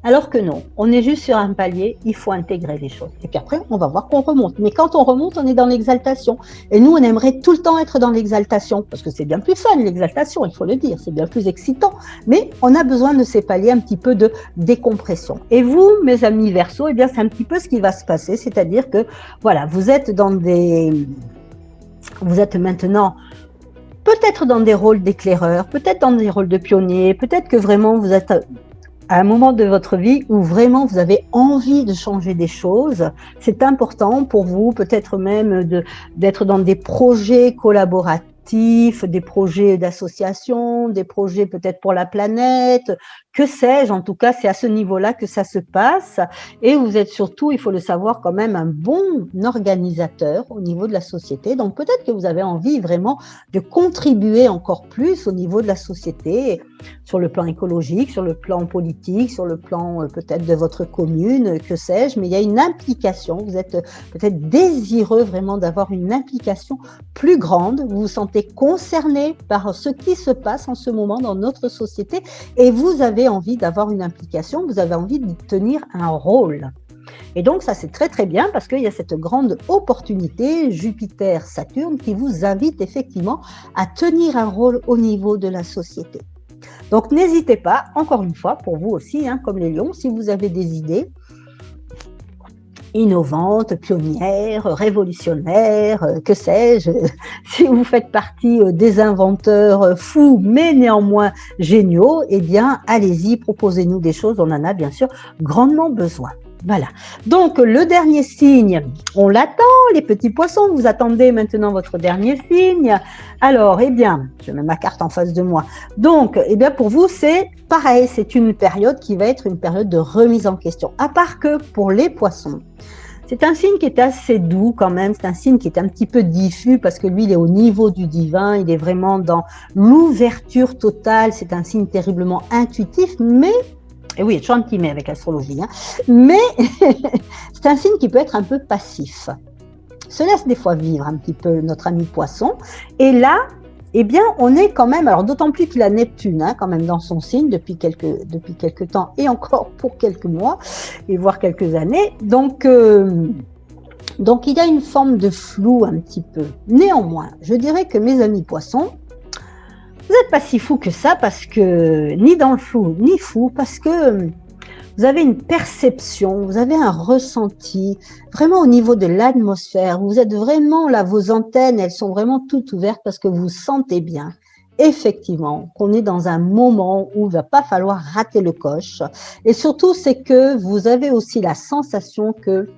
Alors que non, on est juste sur un palier, il faut intégrer les choses. Et puis après, on va voir qu'on remonte. Mais quand on remonte, on est dans l'exaltation. Et nous, on aimerait tout le temps être dans l'exaltation, parce que c'est bien plus fun, l'exaltation, il faut le dire, c'est bien plus excitant. Mais on a besoin de ces paliers un petit peu de décompression. Et vous, mes amis Verseau, c'est un petit peu ce qui va se passer, c'est-à-dire que, voilà, vous êtes maintenant peut-être dans des rôles d'éclaireurs, peut-être dans des rôles de pionniers, peut-être que vraiment vous êtes à un moment de votre vie où vraiment vous avez envie de changer des choses. C'est important pour vous, peut-être même d'être dans des projets collaboratifs collectifs, des projets d'association, des projets peut-être pour la planète, que sais-je. En tout cas, c'est à ce niveau-là que ça se passe. Et vous êtes surtout, il faut le savoir, quand même un bon organisateur au niveau de la société. Donc peut-être que vous avez envie vraiment de contribuer encore plus au niveau de la société, sur le plan écologique, sur le plan politique, sur le plan peut-être de votre commune, que sais-je, mais il y a une implication. Vous êtes peut-être désireux vraiment d'avoir une implication plus grande. Vous vous sentez concerné par ce qui se passe en ce moment dans notre société et vous avez envie d'avoir une implication, vous avez envie de tenir un rôle. Et donc ça c'est très très bien parce qu'il y a cette grande opportunité Jupiter-Saturne qui vous invite effectivement à tenir un rôle au niveau de la société. Donc n'hésitez pas, encore une fois, pour vous aussi, comme les lions, si vous avez des idées innovantes, pionnières, révolutionnaires, que sais-je, si vous faites partie des inventeurs fous mais néanmoins géniaux, eh bien allez-y, proposez-nous des choses, on en a bien sûr grandement besoin. Voilà, donc le dernier signe, on l'attend, les petits poissons, vous attendez maintenant votre dernier signe. Alors, eh bien, je mets ma carte en face de moi. Donc, eh bien, pour vous, c'est pareil, c'est une période qui va être une période de remise en question. À part que pour les poissons, c'est un signe qui est assez doux quand même, c'est un signe qui est un petit peu diffus parce que lui, il est au niveau du divin, il est vraiment dans l'ouverture totale, c'est un signe terriblement intuitif, mais... Et oui, il y a toujours un petit mais avec l'astrologie, mais c'est un signe qui peut être un peu passif. Se laisse des fois vivre un petit peu notre ami poisson. Et là, eh bien, on est quand même, alors d'autant plus qu'il a Neptune quand même dans son signe depuis quelques temps et encore pour quelques mois et voire quelques années. Donc il y a une forme de flou un petit peu. Néanmoins, je dirais que mes amis poissons, vous n'êtes pas si fou que ça parce que, ni dans le flou, ni fou, parce que vous avez une perception, vous avez un ressenti, vraiment au niveau de l'atmosphère, vous êtes vraiment là, vos antennes, elles sont vraiment toutes ouvertes parce que vous sentez bien, effectivement, qu'on est dans un moment où il ne va pas falloir rater le coche. Et surtout, c'est que vous avez aussi la sensation que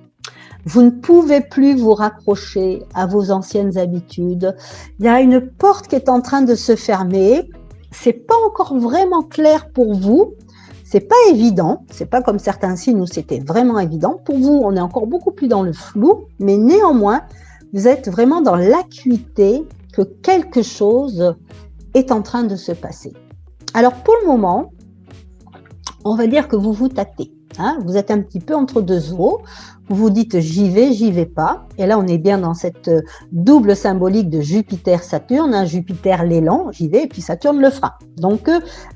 vous ne pouvez plus vous raccrocher à vos anciennes habitudes. Il y a une porte qui est en train de se fermer. C'est pas encore vraiment clair pour vous. C'est pas évident. C'est pas comme certains signes où c'était vraiment évident. Pour vous, on est encore beaucoup plus dans le flou, mais néanmoins, vous êtes vraiment dans l'acuité que quelque chose est en train de se passer. Alors pour le moment, on va dire que vous vous tâtez. Vous êtes un petit peu entre deux eaux, vous vous dites j'y vais pas, et là on est bien dans cette double symbolique de Jupiter-Saturne, Jupiter l'élan, j'y vais, et puis Saturne le frein. Donc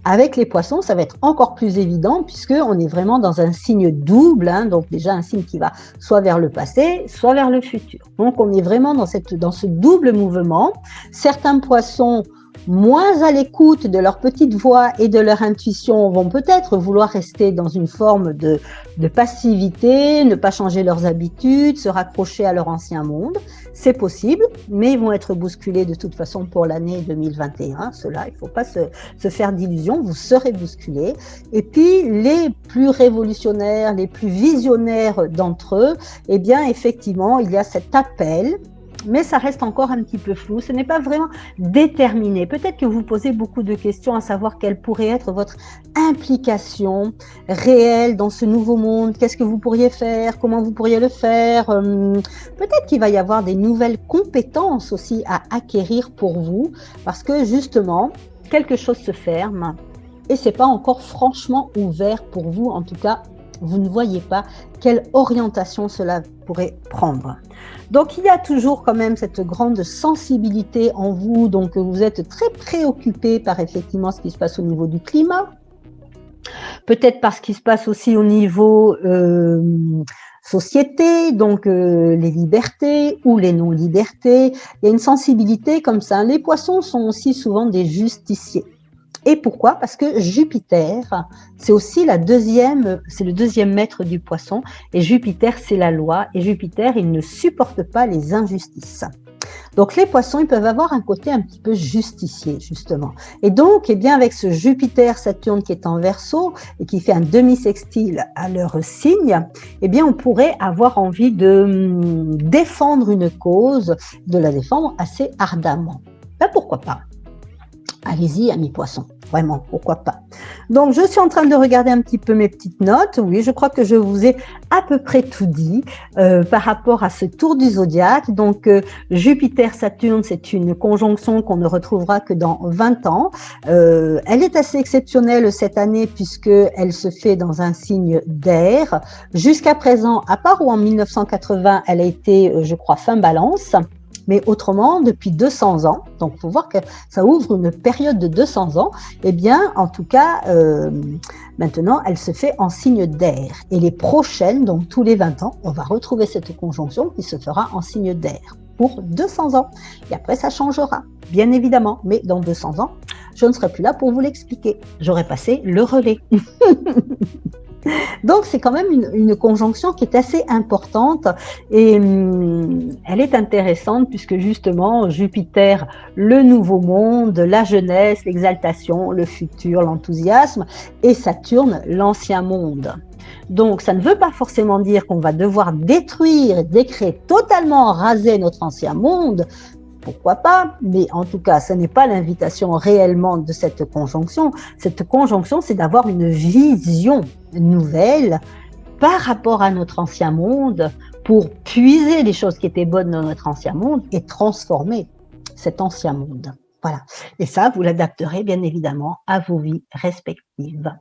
avec les poissons, ça va être encore plus évident, puisqu'on est vraiment dans un signe double, donc déjà un signe qui va soit vers le passé, soit vers le futur. Donc on est vraiment dans ce double mouvement. Certains poissons moins à l'écoute de leur petite voix et de leur intuition vont peut-être vouloir rester dans une forme de passivité, ne pas changer leurs habitudes, se raccrocher à leur ancien monde. C'est possible, mais ils vont être bousculés de toute façon pour l'année 2021. Cela, il ne faut pas se faire d'illusions, vous serez bousculés. Et puis, les plus révolutionnaires, les plus visionnaires d'entre eux, eh bien, effectivement, il y a cet appel, mais ça reste encore un petit peu flou, ce n'est pas vraiment déterminé. Peut-être que vous posez beaucoup de questions à savoir quelle pourrait être votre implication réelle dans ce nouveau monde, qu'est-ce que vous pourriez faire, comment vous pourriez le faire. Peut-être qu'il va y avoir des nouvelles compétences aussi à acquérir pour vous, parce que justement, quelque chose se ferme et ce n'est pas encore franchement ouvert pour vous, en tout cas, vous ne voyez pas quelle orientation cela pourrait prendre. Donc, il y a toujours quand même cette grande sensibilité en vous, donc vous êtes très préoccupé par effectivement ce qui se passe au niveau du climat, peut-être par ce qui se passe aussi au niveau société, donc les libertés ou les non-libertés. Il y a une sensibilité comme ça. Les poissons sont aussi souvent des justiciers. Et pourquoi? Parce que Jupiter, c'est aussi c'est le deuxième maître du poisson, et Jupiter, c'est la loi, et Jupiter, il ne supporte pas les injustices. Donc les poissons, ils peuvent avoir un côté un petit peu justicier, justement. Et donc, eh bien, avec ce Jupiter-Saturne qui est en Verseau, et qui fait un demi-sextile à leur signe, eh bien, on pourrait avoir envie de défendre une cause, de la défendre assez ardemment. ben pourquoi pas? Allez-y, amis poissons, vraiment, pourquoi pas. Donc, je suis en train de regarder un petit peu mes petites notes. Oui, je crois que je vous ai à peu près tout dit par rapport à ce tour du zodiaque. Donc, Jupiter-Saturne, c'est une conjonction qu'on ne retrouvera que dans 20 ans. Elle est assez exceptionnelle cette année puisqu'elle se fait dans un signe d'air. Jusqu'à présent, à part où en 1980, elle a été, je crois, fin balance. Mais autrement, depuis 200 ans, donc il faut voir que ça ouvre une période de 200 ans, eh bien, en tout cas, maintenant, elle se fait en signe d'air. Et les prochaines, donc tous les 20 ans, on va retrouver cette conjonction qui se fera en signe d'air pour 200 ans. Et après, ça changera, bien évidemment. Mais dans 200 ans, je ne serai plus là pour vous l'expliquer. J'aurai passé le relais. Donc, c'est quand même une conjonction qui est assez importante et elle est intéressante puisque justement, Jupiter, le nouveau monde, la jeunesse, l'exaltation, le futur, l'enthousiasme et Saturne, l'ancien monde. Donc, ça ne veut pas forcément dire qu'on va devoir détruire, décréter, totalement raser notre ancien monde. Pourquoi pas? Mais en tout cas, ce n'est pas l'invitation réellement de cette conjonction. Cette conjonction, c'est d'avoir une vision nouvelle par rapport à notre ancien monde pour puiser les choses qui étaient bonnes dans notre ancien monde et transformer cet ancien monde. Voilà. Et ça, vous l'adapterez bien évidemment à vos vies respectives.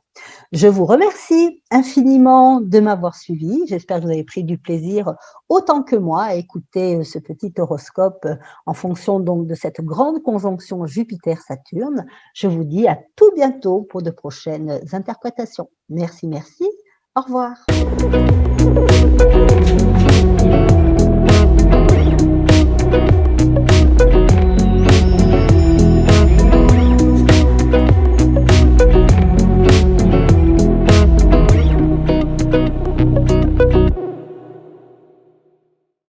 Je vous remercie infiniment de m'avoir suivi. J'espère que vous avez pris du plaisir autant que moi à écouter ce petit horoscope en fonction donc de cette grande conjonction Jupiter-Saturne. Je vous dis à tout bientôt pour de prochaines interprétations. Merci, merci. Au revoir.